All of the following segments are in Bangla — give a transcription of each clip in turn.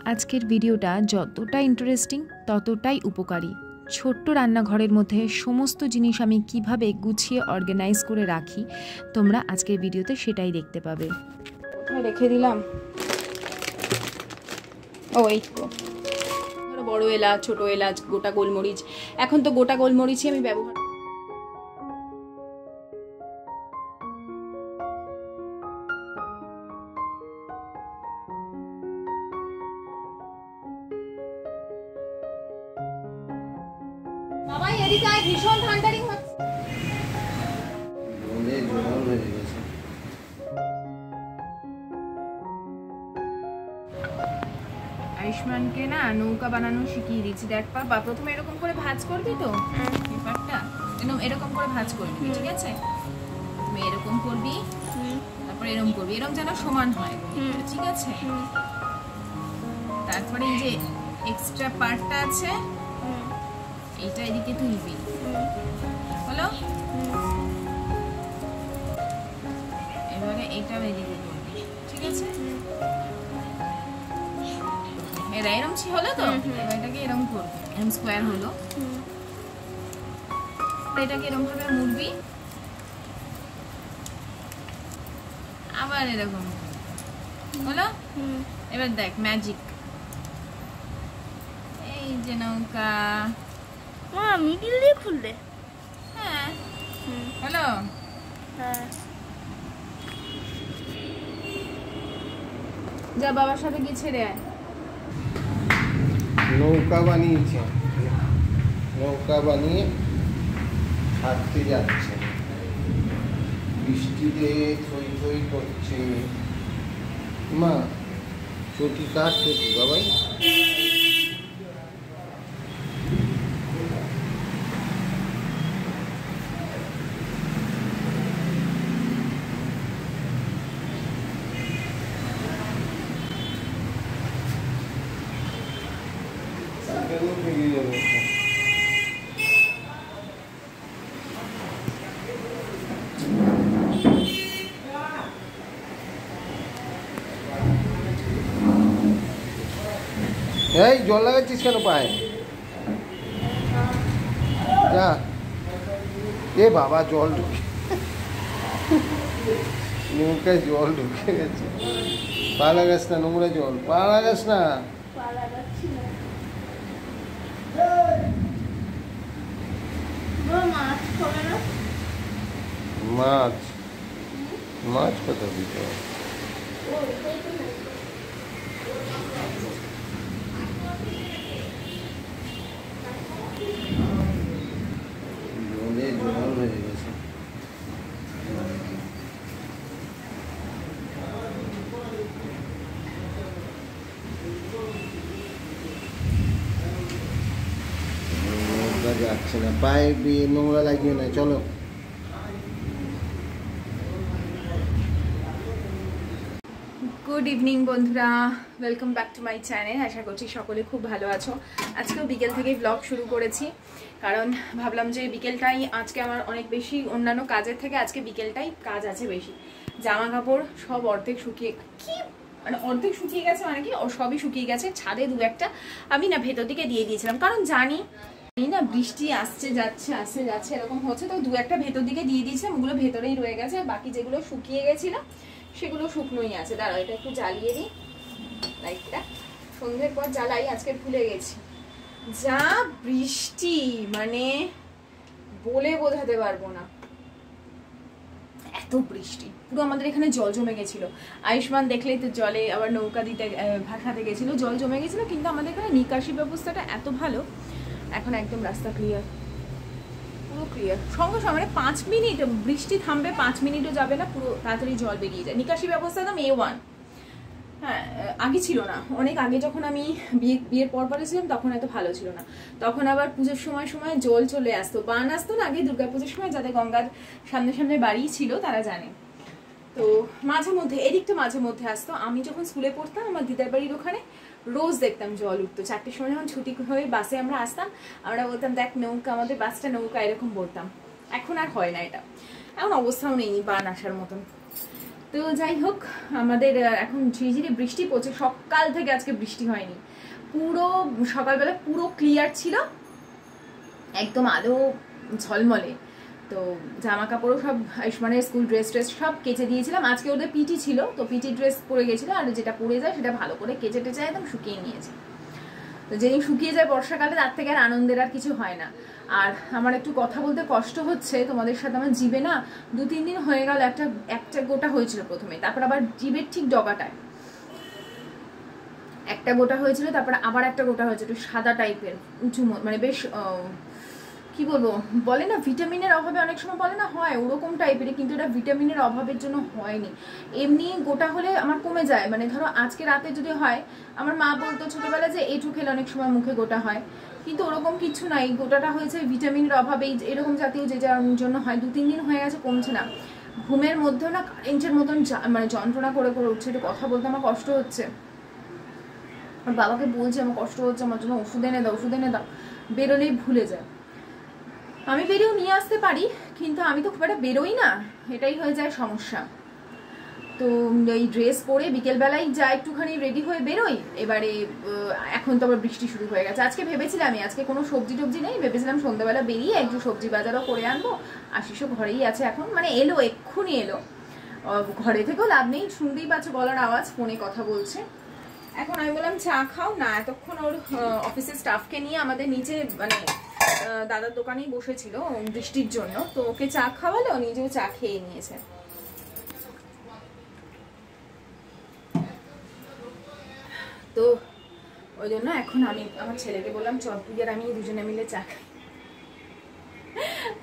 আজকের ভিডিওটা যতটা ইন্টারেস্টিং ততটাই উপকারী। ছোট্ট রান্নাঘরের মধ্যে সমস্ত জিনিস আমি কিভাবে গুছিয়ে অর্গানাইজ করে রাখি, তোমরা আজকের ভিডিওতে সেটাই দেখতে পাবে। কোথায় রেখে দিলাম? ও এই তো, বড় এলাচ, ছোট এলাচ, গোটা গোলমরিচ। এখন তো গোটা গোলমরিচই আমি ব্যবহার। বাবা এদিকে আয়, ভীষণ থান্ডারিং হচ্ছে। আয়ুষ্মানকে না নৌকা বানানো শিখিয়ে দিচ্ছি। দেখ বাবা, প্রথমে এরকম করে ভাঁজ করবি তো পেপারটা, এরকম করে ভাঁজ করবি, ঠিক আছে? তুমি এরকম করবি, তারপরে এরকম করবি, এরকম যেন সমান হয়, ঠিক আছে? তারপরে এই যে এক্সট্রা পার্টটা আছে এইটা এদিকে তুলবি, হলো? এবারে এইটা এদিকে তুলবি, ঠিক আছে? এরকম হলো তো, এবার এটাকে এরকম করবি, এরকম স্কোয়ার হলো। এটাকে এরকম ভাবে মুড়বি, আবার এরকম হলো। এবার দেখ ম্যাজিক, এই যে নৌকা। মিডিল দিয়ে খুললে? হ্যাঁ, হলো। হ্যাঁ, যা বাবার সাথে গিয়ে ছেড়ে আয়। নৌকা বানিয়েছে, নৌকা বানিয়ে হাঁটতে যাচ্ছে, বৃষ্টিতে থই থই করছে। মা চটি কার চটি বাবাই? এই জল লাগাচ্ছিস কেন পায়ে? যা। এ বাবা, জল ঢুকে, নৌকায় জল ঢুকে গেছে। পা লাগাস না, নোংরা জল, পা লাগাস না। মাছ, মাছ কোথা দিতে হবে? জলে জল হয়ে গেছে। নোংরা যাচ্ছে না, পায়ে দিয়ে নোংরা লাগিয়ে না, চলো। গুড ইভিনিং বন্ধুরা, welcome back to my channel. আশা করছি সকলে খুব ভালো আছো। আজকেও বিকেল থেকেই ব্লগ শুরু করেছি, কারণ ভাবলাম যে বিকেলটাই আজকে আমার অনেক বেশি, অন্যান্য কাজের থেকে আজকে বিকেলটাই কাজ আছে বেশি। জামা কাপড় সব অর্ধেক শুকিয়ে, কি মানে অর্ধেক শুকিয়ে গেছে মানে কি, সবই শুকিয়ে গেছে। ছাদে দু একটা আমি না ভেতর দিকে দিয়ে দিয়েছিলাম, কারণ জানি না বৃষ্টি আসছে যাচ্ছে এরকম হচ্ছে, তো দু একটা ভেতর দিকে দিয়ে দিয়েছিলাম, ওগুলো ভেতরেই রয়ে গেছে। বাকি যেগুলো শুকিয়ে গেছিল সেগুলো শুকনোই আছে। দাঁড়াও, এটা একটু জ্বালিয়ে দিই লাইটটা, সন্ধ্যের পর জ্বালাই, আজকে ভুলে গেছি। যা বৃষ্টি, মানে বলে বোঝাতে পারবো না, এত বৃষ্টি। পুরো আমাদের এখানে জল জমে গেছিল। আয়ুষ্মান দেখলেই তো জলে আবার নৌকা দিতে ভাসাতে গেছিল, জল জমে গেছিল। কিন্তু আমাদের এখানে নিকাশি ব্যবস্থাটা এত ভালো, এখন একদম রাস্তা ক্লিয়ার, পুরো ক্লিয়ার। সঙ্গে সঙ্গে মানে 5 মিনিট বৃষ্টি থামবে, 5 মিনিটও যাবে না, পুরো তাড়াতাড়ি জল বেরিয়ে যায়। নিকাশি ব্যবস্থা একদম A1। হ্যাঁ, আগে ছিল না, অনেক আগে যখন আমি বিয়ের পর ছিলাম তখন এত ভালো ছিল না। তখন আবার পুজোর সময় জল চলে আসতো, বান আসতো না আগে দুর্গাপুজোর সময়, যাদের গঙ্গার সামনে বাড়ি ছিল তারা জানে। তো মাঝে মধ্যে এদিকটা মাঝে মধ্যে আসতো। আমি যখন স্কুলে পড়তাম আমার দিদার বাড়ির ওখানে রোজ দেখতাম জল উঠতো। 4টের সময় যখন ছুটি হয়ে বাসে আমরা আসতাম, আমরা বলতাম দেখ নৌকা, আমাদের বাসটা নৌকা, এরকম বলতাম। এখন আর হয় না এটা, এখন অবস্থাও নেই বান আসার মতন। তো যাই হোক, আমাদের এখন ঝিরিঝিরি বৃষ্টি পড়ছে, সকাল থেকে আজকে বৃষ্টি হয়নি, পুরো সকালবেলা পুরো ক্লিয়ার ছিল, একদম আলো ঝলমলে। তো জামা কাপড়ও সব আয়ুষ্মানের স্কুল ড্রেস সব কেচে দিয়েছিলাম। আজকে ওদের পিটি ছিল, তো পিটি ড্রেস পরে গেছিলো, আর যেটা পরে যায় সেটা ভালো করে কেচে টেচে একদম শুকিয়ে নিয়েছে। তো যেদিন শুকিয়ে যায় বর্ষাকালে, তার থেকে আর আনন্দের আর কিছু হয় না। আর আমার একটু কথা বলতে কষ্ট হচ্ছে তোমাদের সাথে, আমার জিভে না 2-3 দিন হয়ে গেল একটা গোটা হয়েছিল প্রথমে, তারপর আবার জিভের ঠিক ডগাটায় একটা গোটা হয়েছিল, তারপর আবার একটা গোটা হয়েছে, একটু সাদা টাইপের উঁচু, মানে বেশ কি বলবো, বলে না ভিটামিনের অভাবে অনেক সময় বলে না হয়, ওরকম টাইপের, কিন্তু এটা ভিটামিনের অভাবের জন্য হয়নি। এমনি গোটা হলে আমার কমে যায়, মানে ধরো আজকে রাতে যদি হয়, আমার মা বলতো ছোটবেলায় যে এঁঠু খেলে অনেক সময় মুখে গোটা হয়, কিন্তু ওরকম কিছু নাই, গোটাটা হয়েছে ভিটামিনের অভাবে, এরকম জাতীয় যে যার জন্য হয়। 2-3 দিন হয়ে গেছে, কমছে না। ঘুমের মধ্যেও না কারেন্টের মতন মানে যন্ত্রণা করে করে উঠছে, একটু কথা বলতে আমার কষ্ট হচ্ছে। আর বাবাকে বলছি আমার কষ্ট হচ্ছে, আমার জন্য ওষুধ এনে দাও, বেরোলেই ভুলে যায়। আমি বেরিয়েও নিয়ে আসতে পারি, কিন্তু আমি তো খুব একটা বেরোই না, এটাই হয়ে যায় সমস্যা। তো এই ড্রেস পরে বিকেলবেলায় যা একটুখানি রেডি হয়ে বেরোই, এবারে এখন তো আবার বৃষ্টি শুরু হয়ে গেছে। আজকে ভেবেছিলাম আজকে কোনো সবজি টবজি নেই, ভেবেছিলাম সন্ধ্যাবেলা বেরিয়ে একটু সবজি বাজারও করে আনবো। আশিসও ঘরেই আছে এখন, মানে এক্ষুনি এলো, ঘরে থেকেও লাভ নেই, শুনতেই পাচ্ছ গলার আওয়াজ, ফোনে কথা বলছে। এখন আমি বললাম চা খাও না, এতক্ষণ ওর অফিসের স্টাফকে নিয়ে আমাদের নিচে মানে দাদার দোকানেই বসেছিল বৃষ্টির জন্য, তো ওকে চা খাওয়ালো, নিজেও চা খেয়ে নিয়েছে। তো ওই জন্য এখন আমি আমার ছেলেকে বললাম চল তুই আর আমি দুজনে মিলে চা খাই।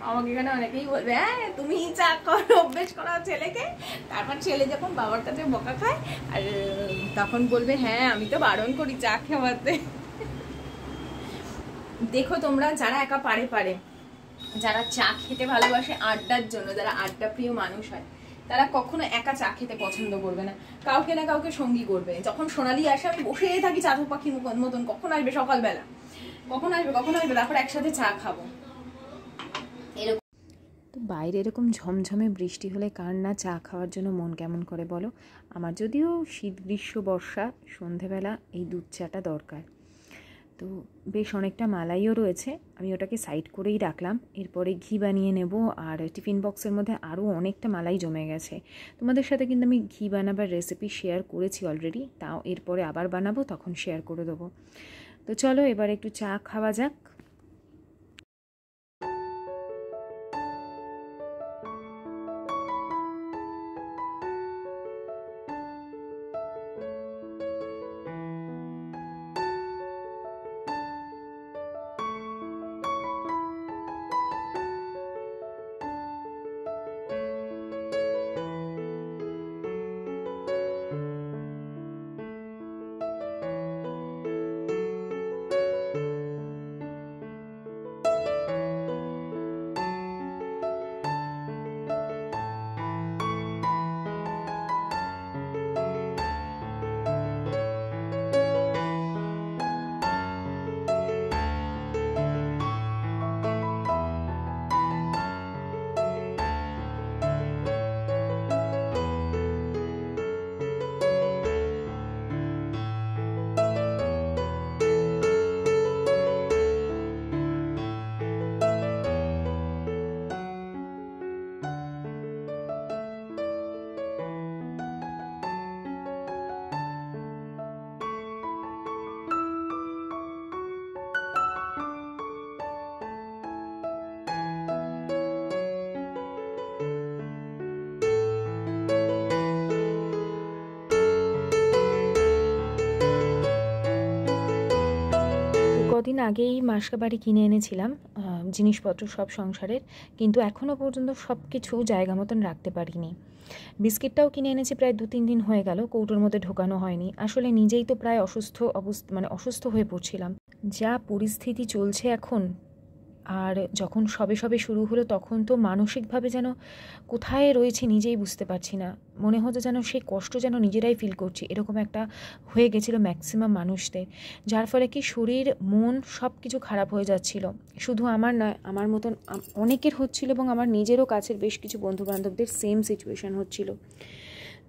আমাকে এখানে অনেকেই বলবে হ্যাঁ তুমি চা করো, অভ্যেস করাও ছেলেকে, তারপর ছেলে যখন বাবার কাছে বকা খায় আর তখন বলবে হ্যাঁ আমি তো বারণ করি চা খাওয়াতে। দেখো তোমরা যারা একা পারে, যারা চা খেতে ভালোবাসে আড্ডার জন্য, যারা আড্ডা প্রিয় মানুষ হয়, তারা কখনো একা চা খেতে পছন্দ করবে না, কাউকে না কাউকে সঙ্গী করবে। যখন সোনালি আসে আমি বসে থাকি চাতক পাখির মতন, কখন আসবে সকালবেলা, কখন আসবে, তারপর একসাথে চা খাবো। তো বাইরে এরকম ঝমঝমে বৃষ্টি হলে কার না চা খাওয়ার জন্য মন কেমন করে বলো। আমার যদিও শীত গ্রীষ্ম বর্ষা সন্ধেবেলা এই দুধ চাটা দরকার। তো বেশ অনেকটা মালাইও রয়েছে, আমি ওটাকে সাইড করেই রাখলাম। এরপরে ঘি বানিয়ে নেব, আর টিফিন বক্সের মধ্যে আরও অনেকটা মালাই জমে গেছে। তোমাদের সাথে কিন্তু আমি ঘি বানাবার রেসিপি শেয়ার করেছি অলরেডি, তাও এরপরে আবার বানাবো, তখন শেয়ার করে দেবো। তো চলো এবার একটু চা খাওয়া যাক। কদিন আগেই মাসকাবাড়ি কিনে এনেছিলাম জিনিসপত্র সব সংসারের, কিন্তু এখনও পর্যন্ত সব কিছু জায়গা মতন রাখতে পারিনি। বিস্কিটটাও কিনে এনেছি, প্রায় 2-3 দিন হয়ে গেল, কৌটোর মধ্যে ঢোকানো হয়নি। আসলে নিজেই তো প্রায় অসুস্থ হয়ে পড়ছিলাম। যা পরিস্থিতি চলছে এখন, আর যখন সবে শুরু হলো তখন তো মানসিকভাবে যেন কোথায় রয়েছে নিজেই বুঝতে পারছি না, মনে হতো যেন সেই কষ্ট যেন নিজেরাই ফিল করছি, এরকম একটা হয়ে গেছিলো ম্যাক্সিমাম মানুষদের, যার ফলে কি শরীর মন সব কিছু খারাপ হয়ে যাচ্ছিল। শুধু আমার নয়, আমার মতন অনেকের হচ্ছিল, এবং আমার নিজেরও কাছের বেশ কিছু বন্ধুবান্ধবদের সেম সিচুয়েশান হচ্ছিল।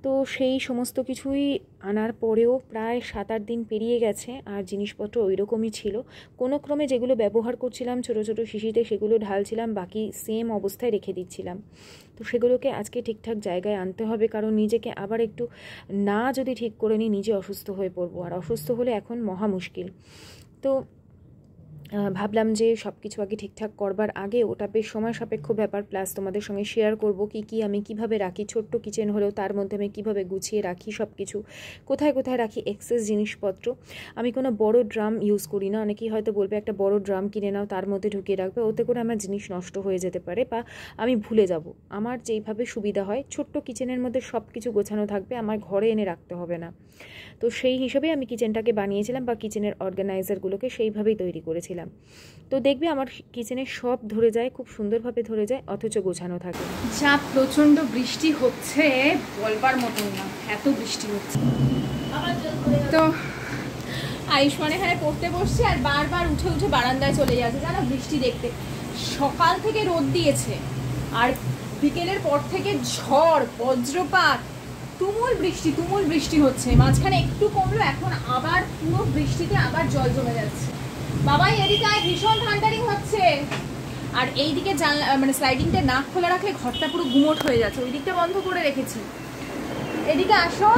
তো সেই সমস্ত কিছুই আনার পরেও প্রায় 7-8 দিন পেরিয়ে গেছে, আর জিনিসপত্র ওই রকমই ছিল। কোনো ক্রমে যেগুলো ব্যবহার করছিলাম ছোটো ছোটো শিশিতে, সেগুলো ঢালছিলাম, বাকি সেম অবস্থায় রেখে দিচ্ছিলাম। তো সেগুলোকে আজকে ঠিকঠাক জায়গায় আনতে হবে, কারণ নিজেকে আবার একটু না যদি ঠিক করে নিই নিজে অসুস্থ হয়ে পড়বো, আর অসুস্থ হলে এখন মহা মুশকিল। তো ভাবলাম যে সব কিছু আগে ঠিকঠাক করবার আগে ওটা বেশ সময় সাপেক্ষ ব্যাপার, প্লাস তোমাদের সঙ্গে শেয়ার করব কি আমি কিভাবে রাখি। ছোট্ট কিচেন হলেও তার মধ্যে আমি কীভাবে গুছিয়ে রাখি সব কিছু, কোথায় কোথায় রাখি এক্সেস জিনিসপত্র। আমি কোনো বড় ড্রাম ইউজ করি না। অনেকেই হয়তো বলবে একটা বড় ড্রাম কিনে নাও, তার মধ্যে ঢুকিয়ে রাখবে, ওতে করে আমার জিনিস নষ্ট হয়ে যেতে পারে বা আমি ভুলে যাব। আমার যেইভাবে সুবিধা হয়, ছোট্ট কিচেনের মধ্যে সব কিছু গোছানো থাকবে, আমার ঘরে এনে রাখতে হবে না। তো সেই হিসেবে আমি কিচেনটাকে বানিয়েছিলাম, বা কিচেনের অর্গানাইজারগুলোকে সেইভাবেই তৈরি করেছিলাম। তো দেখবে আমার কিচেনে সব ধরে যায়, খুব সুন্দরভাবে ধরে যায়, অথচ গোছানো থাকে। যা প্রচণ্ড বৃষ্টি হচ্ছে বলবার মতন না, এত বৃষ্টি হচ্ছে। তো আয়ুষ্মান এখানে পড়তে বসছে আর বারবার উঠে উঠে বারান্দায় চলে যাচ্ছে, জানো, বৃষ্টি দেখতে। সকাল থেকে রোদ দিয়েছে আর বিকেলের পর থেকে ঝড়, বজ্রপাত, তুমুল বৃষ্টি হচ্ছে। মাঝখানে একটু কমলো, এখন আবার পুরো বৃষ্টিতে আবার জল জমে যাচ্ছে। বাবাই এদিকে আয়, ভীষণ থান্ডারিং হচ্ছে। আর এই দিকে মানে স্লাইডিংটা না খোলা রাখলে ঘরটা পুরো গুমোট হয়ে যাচ্ছে, ওই দিকটা বন্ধ করে রেখেছি। এদিকে আসো।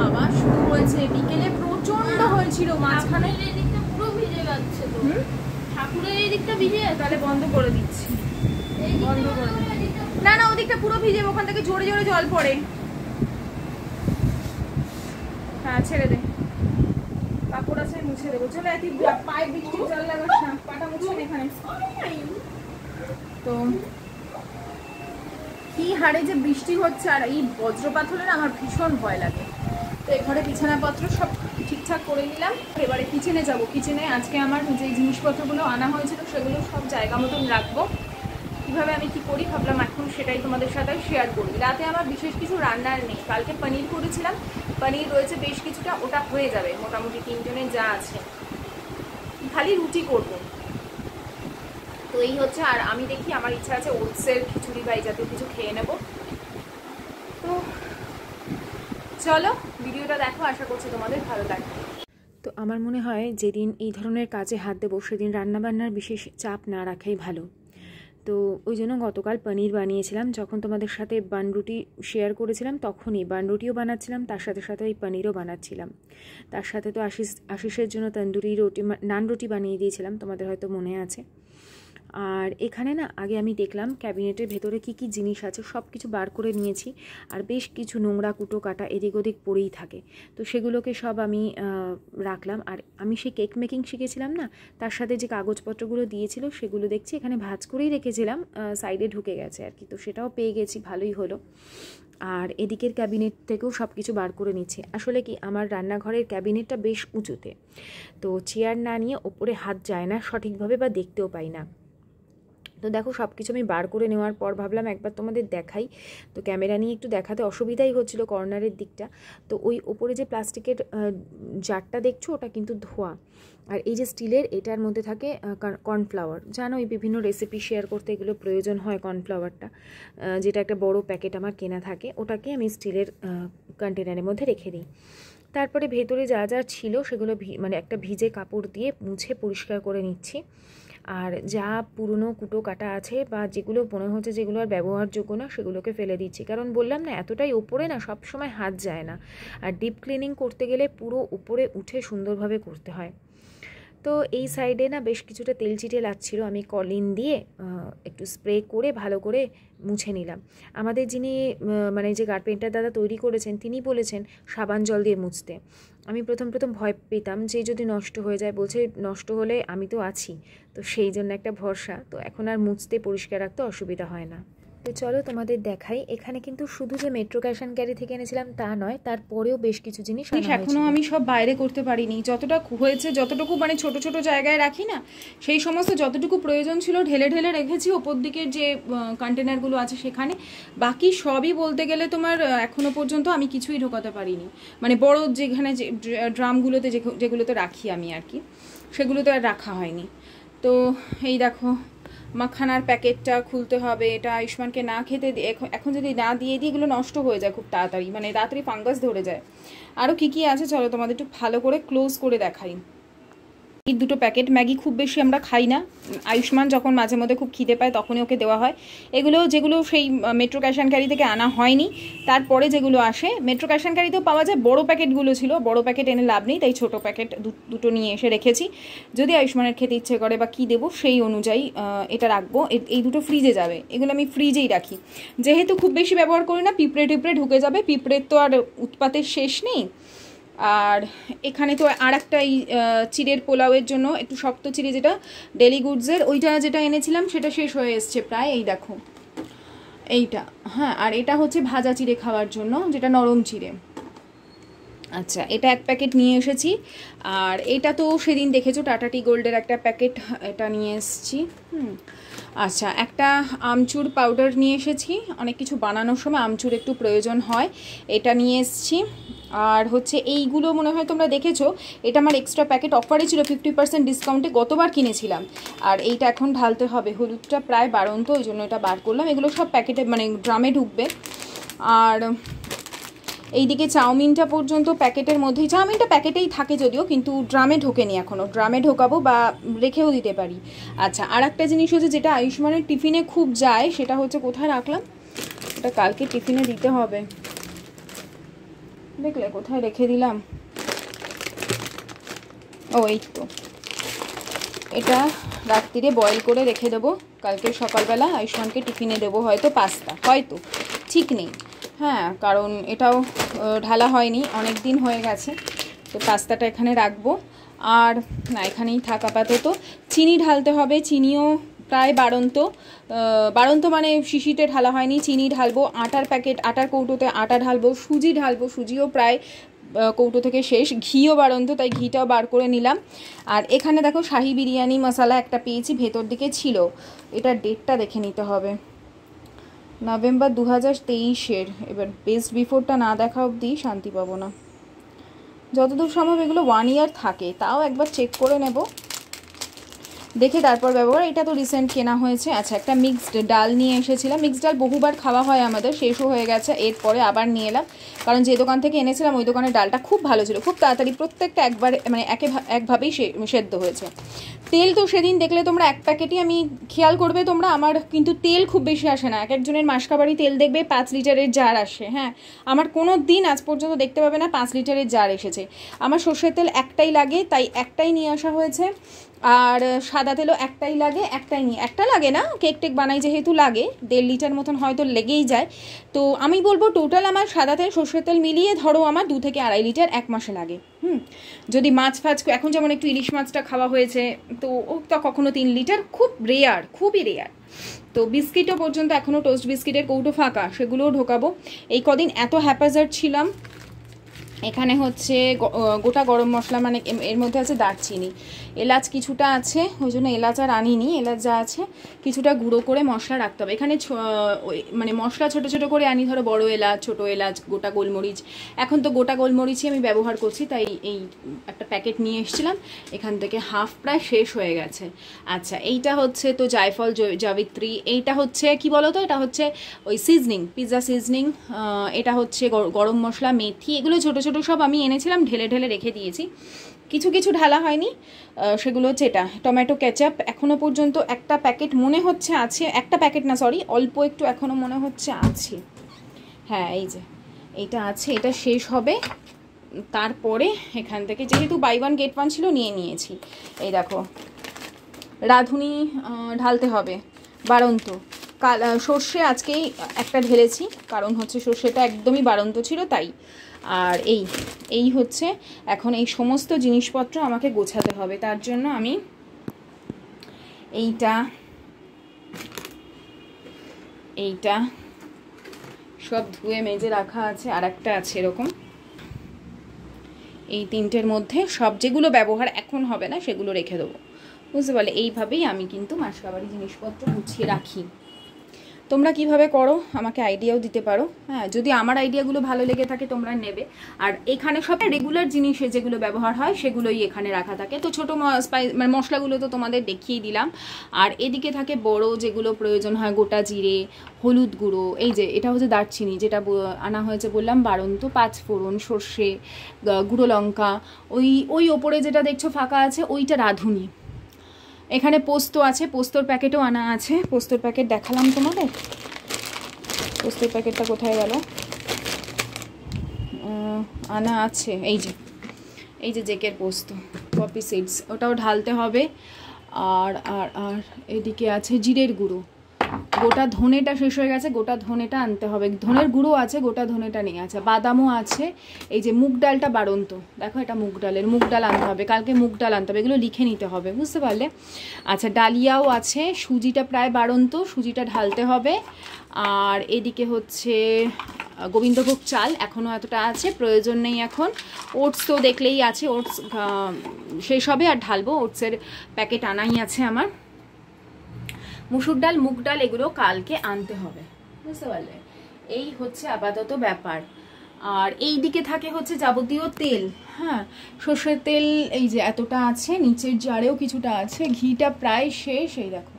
বাবা শুরু হয়েছে, বিকেলে প্রচন্ড হয়েছিল, মাঝখানে এই দিকটা পুরো ভিজে যাচ্ছে। তো ঠাকুরের এই দিকটা ভিজে যাচ্ছে, তাহলে বন্ধ করে দিচ্ছি। বন্ধ করে না, ওদিকটা পুরো ভিজে, ওখান থেকে জোরে জোরে জল পড়ে। হ্যাঁ ছেড়ে দে, কাপড় আছে মুছে দেবো। চলে তুই পায়ে বৃষ্টির জল লাগাস না, পাটা মুছে এখানে। তো কি হারে যে বৃষ্টি হচ্ছে, আর এই বজ্রপাত হলে না আমার ভীষণ ভয় লাগে। তো এই ঘরে বিছানাপত্র সব ঠিকঠাক করে নিলাম, এবারে কিচেনে যাব। কিচেনে আজকে আমার যে জিনিসপত্রগুলো আনা হয়েছিল সেগুলো সব জায়গা মতন রাখবো। কীভাবে আমি কি করি ভাবলাম এখন সেটাই তোমাদের সাথে শেয়ার করি। রাতে আমার বিশেষ কিছু রান্নার নেই, কালকে পনির করেছিলাম, পনির রয়েছে বেশ কিছুটা, ওটা হয়ে যাবে মোটামুটি 3 জনের যা আছে, খালি রুটি করব। তো এই হচ্ছে। আর আমি দেখি আমার ইচ্ছা আছে ওটসের খিচুড়ি বা এই জাতীয় কিছু খেয়ে নেব। তো চলো ভিডিওটা দেখো, আশা করছি তোমাদের ভালো লাগবে। তো আমার মনে হয় যেদিন এই ধরনের কাজে হাত দেবো সেদিন রান্নাবান্নার বিশেষ চাপ না রাখাই ভালো। তো ওই জন্য গতকাল পনির বানিয়েছিলাম, যখন তোমাদের সাথে বান রুটি শেয়ার করেছিলাম তখনই বান রুটিও বানাচ্ছিলাম, তার সাথে সাথে ওই পনিরও বানাচ্ছিলাম। তার সাথে তো আশিসের জন্য তন্দুরি রুটি, নান রুটি বানিয়ে দিয়েছিলাম, তোমাদের হয়তো মনে আছে। আর এখানে না আগে আমি দেখলাম ক্যাবিনেটের ভেতরে কি কি জিনিস আছে, সব কিছু বার করে নিয়েছি। আর বেশ কিছু নোংরা কুটো কাটা এদিক ওদিক পড়েই থাকে, তো সেগুলোকে সব আমি রাখলাম। আর আমি সেই কেক মেকিং শিখেছিলাম না, তার সাথে যে কাগজপত্রগুলো দিয়েছিল সেগুলো দেখছি এখানে ভাঁজ করেই রেখেছিলাম, সাইডে ঢুকে গেছে আর কি, তো সেটাও পেয়ে গেছি, ভালোই হলো। আর এদিকের ক্যাবিনেট থেকেও সব কিছু বার করে নিচ্ছি। আসলে কি আমার রান্নাঘরের ক্যাবিনেটটা বেশ উঁচুতে, তো চেয়ার না নিয়ে ওপরে হাত যায় না সঠিকভাবে, বা দেখতেও পাই না। তো দেখো সব কিছু আমি বার করে নেওয়ার পর ভাবলাম একবার তোমাদের দেখাই। তো ক্যামেরা নিয়ে একটু দেখাতে অসুবিধাই হচ্ছিল কর্নারের দিকটা। তো ওই ওপরে যে প্লাস্টিকের জারটা দেখছো ওটা কিন্তু ধোয়া, আর এই যে স্টিলের এটার মধ্যে থাকে কর্নফ্লাওয়ার। জানো এই বিভিন্ন রেসিপি শেয়ার করতে এগুলো প্রয়োজন হয় কর্নফ্লাওয়ারটা, যেটা একটা বড় প্যাকেট আমার কেনা থাকে, ওটাকে আমি স্টিলের কন্টেনারের মধ্যে রেখে দিই। তারপরে ভেতরে যা যা ছিল সেগুলো মানে একটা ভিজে কাপড় দিয়ে মুছে পরিষ্কার করে নিচ্ছি। আর যা পুরনো কুটো কাটা আছে বা যেগুলো মনে হচ্ছে যেগুলো আর ব্যবহারযোগ্য না সেগুলোকে ফেলে দিচ্ছি, কারণ বললাম না এতটাই ওপরে না সব সময় হাত যায় না, আর ডিপ ক্লিনিং করতে গেলে পুরো উপরে উঠে সুন্দরভাবে করতে হয়। তো এই সাইডে না বেশ কিছুটা তেল চিটে লাগছিল, আমি কলিন দিয়ে একটু স্প্রে করে ভালো করে মুছে নিলাম। আমাদের যিনি মানে যে গার্মেন্টার দাদা তৈরি করেছেন তিনি বলেছেন সাবান জল দিয়ে মুছতে। আমি প্রথম ভয় পেতাম যে যদি নষ্ট হয়ে যায়, বলছে নষ্ট হলে আমি তো আছি, তো সেই জন্য একটা ভরসা। তো এখন আর মুছতে পরিষ্কার রাখতে অসুবিধা হয় না। তো চলো তোমাদের দেখাই। এখানে কিন্তু শুধু যে মেট্রো ক্যাশ অ্যান্ড ক্যারি থেকে এনেছিলাম তা নয়, তারপরেও বেশ কিছু জিনিস এখনো আমি সব বাইরে করতে পারিনি, যতটা হয়েছে যতটুকু মানে ছোট ছোট জায়গায় রাখি না, সেই সমস্ত যতটুকু প্রয়োজন ছিল ঢেলে ঢেলে রেখেছি ওপর দিকের যে কন্টেনারগুলো আছে সেখানে। বাকি সবই বলতে গেলে তোমার এখনো পর্যন্ত আমি কিছুই ঢোকাতে পারিনি, মানে বড় যেখানে যে ড্রামগুলোতে যেগুলোতে রাখি আমি আর কি, সেগুলোতে আর রাখা হয়নি। তো এই দেখো মাখানার প্যাকেটটা খুলতে হবে, এটা আয়ুষ্মানকে না খেতে এখন যদি না দিয়ে দিই এগুলো নষ্ট হয়ে যায় খুব তাড়াতাড়ি, মানে তাড়াতাড়ি ফাঙ্গাস ধরে যায়। আরও কী কী আছে চলো তোমাদের একটু ভালো করে ক্লোজ করে দেখাই। এই দুটো প্যাকেট ম্যাগি খুব বেশি আমরা খাই না, আয়ুষ্মান যখন মাঝে মধ্যে খুব খিদে পায় তখনই ওকে দেওয়া হয়। এগুলো যেগুলো সেই মেট্রো ক্যাশ অ্যান্ড ক্যারি থেকে আনা হয়নি, তারপরে যেগুলো আসে মেট্রো ক্যাশ অ্যান্ড ক্যারিতেও পাওয়া যায়, বড়ো প্যাকেটগুলো ছিল, বড়ো প্যাকেট এনে লাভ নেই, তাই ছোটো প্যাকেট দুটো নিয়ে এসে রেখেছি। যদি আয়ুষ্মানের খেতে ইচ্ছে করে বা কী দেবো সেই অনুযায়ী এটা রাখবো। এই দুটো ফ্রিজে যাবে, এগুলো আমি ফ্রিজেই রাখি, যেহেতু খুব বেশি ব্যবহার করি না, পিঁপড়ে টিপড়ে ঢুকে যাবে, পিঁপড়ের তো আর উৎপাতের শেষ নেই। আর এখানে তো আর একটা এই চিড়ের পোলাওয়ের জন্য একটু শক্ত চিড়ে, যেটা ডেলি গুডসের, ওইটা যেটা এনেছিলাম সেটা শেষ হয়ে এসছে প্রায়, এই দেখো এইটা। হ্যাঁ, আর এটা হচ্ছে ভাজা চিড়ে খাওয়ার জন্য, যেটা নরম চিড়ে। আচ্ছা, এটা এক প্যাকেট নিয়ে এসেছি। আর এটা তো সেদিন দেখেছো টাটা টি গোল্ডের একটা প্যাকেট, এটা নিয়ে এসেছি। আচ্ছা, একটা আমচুর পাউডার নিয়ে এসেছি, অনেক কিছু বানানোর সময় আমচুর একটু প্রয়োজন হয়, এটা নিয়ে এসেছি। আর হচ্ছে এইগুলো মনে হয় তোমরা দেখেছো, এটা আমার এক্সট্রা প্যাকেট অফারে ছিল 50% ডিসকাউন্টে, গতবার কিনেছিলাম। আর এইটা এখন ঢালতে হবে, হলুদটা প্রায় বাড়ন্ত, ওই জন্য এটা বার করলাম। এগুলো সব প্যাকেটে মানে ড্রামে ঢুকবে। আর এইদিকে চাউমিনটা পর্যন্ত প্যাকেটের মধ্যেই, চাউমিনটা প্যাকেটেই থাকে যদিও, কিন্তু ড্রামে ঢোকেনি এখনও, ড্রামে ঢোকাবো বা রেখেও দিতে পারি। আচ্ছা, আর একটা জিনিস হচ্ছে যেটা আয়ুষ্মানের টিফিনে খুব যায়, সেটা হচ্ছে কোথায় রাখলাম, এটা কালকে টিফিনে দিতে হবে, দেখলে কোথায় রেখে দিলাম, ও এই তো, এটা রাত্রিরে বয়েল করে রেখে দেবো, কালকে সকালবেলা আয়ুষ্মানকে টিফিনে দেবো, হয়তো পাস্তা, হয়তো ঠিক নেই। হ্যাঁ, কারণ এটাও ঢালা হয়নি, অনেক দিন হয়ে গেছে, তো পাস্তাটা এখানে রাখবো। আর না, এখানেই থাক আপাতত। চিনি ঢালতে হবে, চিনিও প্রায় বাড়ন্ত মানে শিশিতে ঢালা হয়নি, চিনি ঢালবো। আটার প্যাকেট, আটার কৌটোতে আটা ঢালবো, সুজি ঢালবো, সুজিও প্রায় কৌটো থেকে শেষ, ঘিও বাড়ন্ত, তাই ঘিটাও বার করে নিলাম। আর এখানে দেখো শাহি বিরিয়ানি মশলা একটা পেয়েছি, ভেতর দিকে ছিল, এটা ডেটটা দেখে নিতে হবে, নভেম্বর 2023-এর। এবার বেস্ট বিফোরটা না দেখা অবধি শান্তি পাবো না, যতদূর সম্ভব এগুলো 1 ইয়ার থাকে, তাও একবার চেক করে নেব, দেখে তারপর ব্যবহার। এটা তো রিসেন্ট কেনা হয়েছে। আচ্ছা, একটা মিক্সড ডাল নিয়ে এসেছিলাম, মিক্সড ডাল বহুবার খাওয়া হয় আমাদের, শেষও হয়ে গেছে, এরপরে আবার নিয়ে এলাম, কারণ যে দোকান থেকে এনেছিলাম ওই দোকানের ডালটা খুব ভালো ছিল, খুব তাড়াতাড়ি প্রত্যেকটা একবার মানে একভাবেই সেদ্ধ হয়েছে। তেল তো সেদিন দেখলে তোমরা এক প্যাকেটই, আমি খেয়াল করবে তোমরা, আমার কিন্তু তেল খুব বেশি আসে না, এক একজনের মাসকাবারি তেল দেখবে 5 লিটারের জার আসে। হ্যাঁ, আমার কোনো দিন আজ পর্যন্ত দেখতে পাবে না 5 লিটারের জার এসেছে। আমার সর্ষের তেল একটাই লাগে, তাই একটাই নিয়ে আসা হয়েছে। আর সাদা তেলও একটাই লাগে, একটা লাগে না, কেক টেক বানাই যেহেতু লাগে, 1.5 লিটার মতন হয়তো লেগেই যায়। তো আমি বলবো টোটাল আমার সাদা তেল সর্ষের তেল মিলিয়ে ধরো আমার 2 থেকে 2.5 লিটার এক মাসে লাগে। যদি মাছ ফাছ, এখন যেমন একটু ইলিশ মাছটা খাওয়া হয়েছে, তো ওটা কখনো 3 লিটার, খুব রেয়ার, খুবই রেয়ার। তো বিস্কিটও পর্যন্ত এখনও টোস্ট বিস্কিটের কৌটো ফাঁকা, সেগুলোও ঢোকাবো। এই কদিন এত হ্যাপাজার্ড ছিলাম। এখানে হচ্ছে গোটা গরম মশলা, মানে এর মধ্যে আছে দারচিনি, এলাচ কিছুটা আছে, ওই জন্য এলাচ আর আনিনি, এলাচ যা আছে কিছুটা গুঁড়ো করে মশলা রাখতে হবে। এখানে মানে মশলা ছোটো ছোটো করে আনি, ধরো বড় এলাচ, ছোটো এলাচ, গোটা গোলমরিচ। এখন তো গোটা গোলমরিচই আমি ব্যবহার করছি, তাই এই একটা প্যাকেট নিয়ে এসেছিলাম, এখান থেকে হাফ প্রায় শেষ হয়ে গেছে। আচ্ছা, এইটা হচ্ছে তো জায়ফল জাবিত্রী, এইটা হচ্ছে কি বলো তো, এটা হচ্ছে ওই সিজনিং, পিৎজা সিজনিং, এটা হচ্ছে গরম মশলা, মেথি, এগুলো ছোটো ছোটো সব আমি এনেছিলাম, ঢেলে ঢেলে রেখে দিয়েছি, কিছু কিছু ঢালা হয়নি। সেগুলো হচ্ছে এটা টমেটো কেচাপ, এখনও পর্যন্ত একটা প্যাকেট মনে হচ্ছে আছে, একটা প্যাকেট না সরি, অল্প একটু এখনও মনে হচ্ছে আছে। হ্যাঁ, এই যে এইটা আছে, এটা শেষ হবে, তারপরে এখান থেকে যেহেতু বাই 1 get 1 ছিল নিয়ে নিয়েছি। এই দেখো রাঁধুনি ঢালতে হবে, বাড়ন্ত সর্ষে আজকেই একটা ঢেলেছি, কারণ হচ্ছে সর্ষেটা একদমই বাড়ন্ত ছিল তাই। আর এই হচ্ছে এখন এই সমস্ত জিনিসপত্র আমাকে গোছাতে হবে, তার জন্য আমি এইটা সব ধুয়ে মেজে রাখা আছে, আর একটা আছে এরকম, এই 3টের মধ্যে সব যেগুলো ব্যবহার এখন হবে না সেগুলো রেখে দেবো, বুঝতে পারলে। এইভাবেই আমি কিন্তু মাসকাবারি জিনিসপত্র গুছিয়ে রাখি। তোমরা কিভাবে করো আমাকে আইডিয়াও দিতে পারো। হ্যাঁ, যদি আমার আইডিয়াগুলো ভালো লেগে থাকে তোমরা নেবে। আর এখানে সব রেগুলার জিনিসে যেগুলো ব্যবহার হয় সেগুলোই এখানে রাখা থাকে। তো ছোটো মানে মশলাগুলো তো তোমাদের দেখিয়ে দিলাম। আর এদিকে থাকে বড় যেগুলো প্রয়োজন হয়, গোটা জিরে, হলুদ গুঁড়ো, এই যে এটা হচ্ছে দারচিনি যেটা আনা হয়েছে বললাম, বাড়ন্ত, 5 ফোড়ন, সর্ষে, গুঁড়ো লঙ্কা, ওই ওপরে যেটা দেখছো ফাঁকা আছে ওইটা রাঁধুনি। এখানে পোস্ত আছে, পোস্তর প্যাকেটও আনা আছে। পোস্তর প্যাকেট দেখালাম তোমাদের, পোস্তর প্যাকেটটা কোথায় গেল, আনা আছে এই যে জেকের পোস্ত, পপি সিডস, ওটাও ঢালতে হবে। আর আর আর এদিকে আছে জিরের গুঁড়ো, গোটা ধনেটা শেষ হয়ে গেছে, গোটা ধনেটা আনতে হবে। ধনের গুঁড়ো আছে, গোটা ধনেটা নেই। আচ্ছা, বাদামও আছে। এই যে মুগ ডালটা বাড়ন্ত, দেখো এটা মুগ ডাল আনতে হবে, কালকে মুগ ডাল আনতে হবে, এগুলো লিখে নিতে হবে, বুঝতে পারলে। আচ্ছা, ডালিয়াও আছে, সুজিটা প্রায় বাড়ন্ত, সুজিটা ঢালতে হবে। আর এদিকে হচ্ছে গোবিন্দভোগ চাল, এখনও এতটা আছে, প্রয়োজন নেই এখন। ওটস তো দেখলেই আছে, ওটস শেষ হবে আর ঢালবো, ওটসের প্যাকেট আনাই আছে আমার। মুসুর ডাল, মুগ ডাল এগুলো কালকে আনতে হবে, বুঝতে পারলে। এই হচ্ছে আপাতত ব্যাপার। আর এই দিকে থাকে হচ্ছে যাবতীয় তেল। হ্যাঁ, সর্ষের তেল এই যে এতটা আছে, নিচের জারেও কিছুটা আছে। ঘিটা প্রায় শেষ, এই দেখো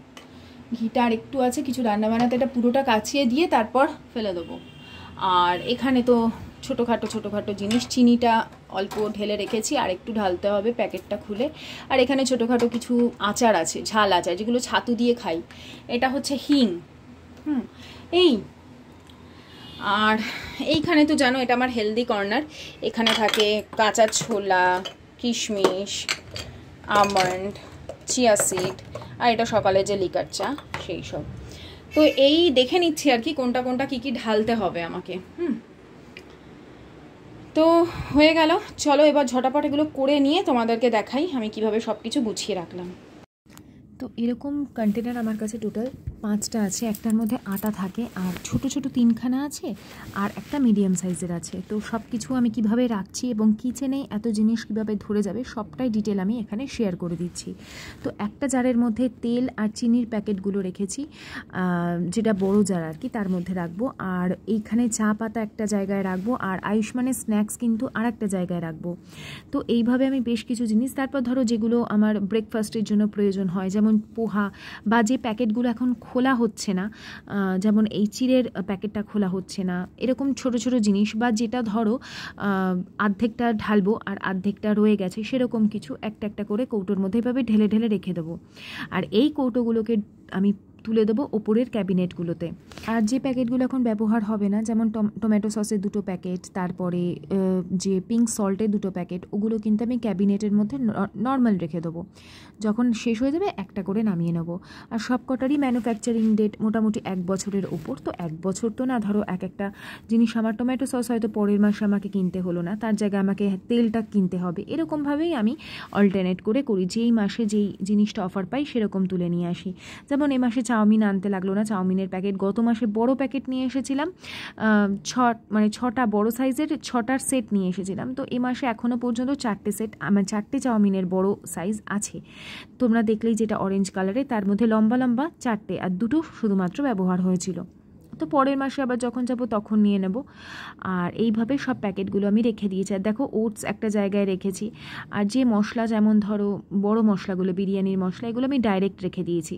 ঘিটা আর একটু আছে, কিছু রান্না বান্নাতে এটা পুরোটা কাচিয়ে দিয়ে তারপর ফেলে দেবো। আর এখানে তো ছোটোখাটো জিনিস, চিনিটা অল্প ঢেলে রেখেছি, আর একটু ঢালতে হবে প্যাকেটটা খুলে। আর এখানে ছোটোখাটো কিছু আচার আছে, ঝাল আচার, যেগুলো ছাতু দিয়ে খাই। এটা হচ্ছে হিং। এই আর এইখানে তো জানো এটা আমার হেলদি কর্নার। এখানে থাকে কাঁচা ছোলা, কিশমিশ, আমন্ড, চিয়া সিড, আর এটা সকালে যে লিকার চা সেই সব। তো এই দেখে নিচ্ছি আর কি কোনটা কি ঢালতে হবে আমাকে। তো হয়ে গেল, চলো এবার ঝটাপট এগুলো করে নিয়ে তোমাদেরকে দেখাই আমি কিভাবে সব কিছু গুছিয়ে রাখলাম। তো এরকম কন্টেনার আমার কাছে টোটাল 5টা আছে। একটার মধ্যে আটা থাকে, আর ছোট 3খানা আছে, আর একটা মিডিয়াম সাইজের আছে। তো সব কিছু আমি কিভাবে রাখছি এবং কিচেনে এত জিনিস কিভাবে ধরে যাবে সবটাই ডিটেল আমি এখানে শেয়ার করে দিচ্ছি। তো একটা জারের মধ্যে তেল আর চিনির প্যাকেটগুলো রেখেছি, যেটা বড় জার আর কি, তার মধ্যে রাখবো। আর এইখানে চা পাতা একটা জায়গায় রাখবো, আর আয়ুষ্মানের স্ন্যাক্স কিন্তু আর একটা জায়গায় রাখবো। তো এইভাবে আমি বেশ কিছু জিনিস, তারপর ধরো যেগুলো আমার ব্রেকফাস্টের জন্য প্রয়োজন হয়, যেমন পোহা, বা যে প্যাকেটগুলো এখন খোলা হচ্ছে না, যেমন এই চিড়ের প্যাকেটটা খোলা হচ্ছে না, এরকম ছোট জিনিস, বা যেটা ধরো আর্ধেকটা ঢালবো আর আর্ধেকটা রয়ে গেছে, সেরকম কিছু একটা করে কৌটোর মধ্যে এভাবে ঢেলে রেখে দেবো। আর এই কৌটোগুলোকে আমি তুলে দেবো ওপরের ক্যাবিনেটগুলোতে। আর যে প্যাকেটগুলো এখন ব্যবহার হবে না, যেমন টমেটো সসের 2টো প্যাকেট, তারপরে যে পিঙ্ক সল্টের 2টো প্যাকেট, ওগুলো কিন্তু আমি ক্যাবিনেটের মধ্যে নর্মাল রেখে দেবো। যখন শেষ হয়ে যাবে একটা করে নামিয়ে নেবো। আর সব কটারই ম্যানুফ্যাকচারিং ডেট মোটামুটি 1 বছরের ওপর। তো 1 বছর তো না, ধরো একটা জিনিস, আমার টমেটো সস হয়তো পরের মাসে আমাকে কিনতে হলো না, তার জায়গায় আমাকে তেলটা কিনতে হবে, এরকমভাবেই আমি অল্টারনেট করি। যেই মাসে যেই জিনিসটা অফার পাই সেরকম তুলে নিয়ে আসি। যেমন এই মাসে চাউমিন আনতে লাগলো না, চাউমিনের প্যাকেট গত মাসে বড় প্যাকেট নিয়ে এসেছিলাম, 6টা বড় সাইজের 6টার সেট নিয়ে এসেছিলাম। তো এই মাসে এখনও পর্যন্ত 4টে সেট, আমার 4টে চাউমিনের বড় সাইজ আছে। তোমরা দেখলেই যেটা অরেঞ্জ কালারে, তার মধ্যে লম্বা 4টে, আর 2টো শুধুমাত্র ব্যবহার হয়েছিল। তো পরের মাসে আবার যখন যাব তখন নিয়ে নেব। আর এইভাবে সব প্যাকেটগুলো আমি রেখে দিয়েছি। আর দেখো ওটস একটা জায়গায় রেখেছি। আর যে মশলা, যেমন ধরো বড় মশলাগুলো, বিরিয়ানির মশলা, এগুলো আমি ডাইরেক্ট রেখে দিয়েছি,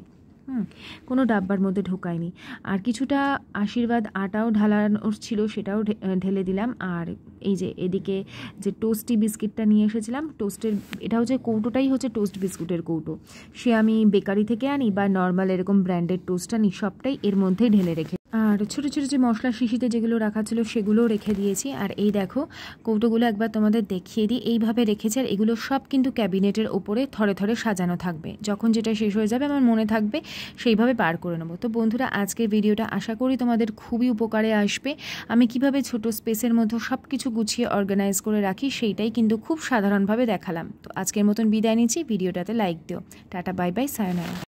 কোনো ডাব্বার মধ্যে ঢোকায়নি। আর কিছুটা আশীর্বাদ আটাও ঢালানোর ছিল, সেটাও ঢেলে দিলাম। আর এই যে এদিকে যে টোস্টি বিস্কিটটা নিয়ে এসেছিলাম, টোস্টের, এটা হচ্ছে কৌটোটাই হচ্ছে টোস্ট বিস্কুটের কৌটো, সে আমি বেকারি থেকে আনি বা নর্মাল এরকম ব্র্যান্ডেড টোস্ট আনি, সবটাই এর মধ্যেই ঢেলে রেখে। আর ছোটো যে মশলা শিশিতে যেগুলো রাখা ছিল সেগুলোও রেখে দিয়েছি। আর এই দেখো কৌটোগুলো একবার তোমাদের দেখিয়ে দিই, এইভাবে রেখেছি। আর এগুলো সব কিন্তু ক্যাবিনেটের ওপরে থরে সাজানো থাকবে, যখন যেটা শেষ হয়ে যাবে আমার মনে থাকবে সেইভাবে পার করে নেবো। তো বন্ধুরা, আজকের ভিডিওটা আশা করি তোমাদের খুবই উপকারে আসবে। আমি কিভাবে ছোট স্পেসের মধ্যে সব কিছু গুছিয়ে অর্গানাইজ করে রাখি সেইটাই কিন্তু খুব সাধারণভাবে দেখালাম। তো আজকের মতন বিদায় নিচ্ছি, ভিডিওটাতে লাইক দিও। Tata, bye bye, সায়োনারা।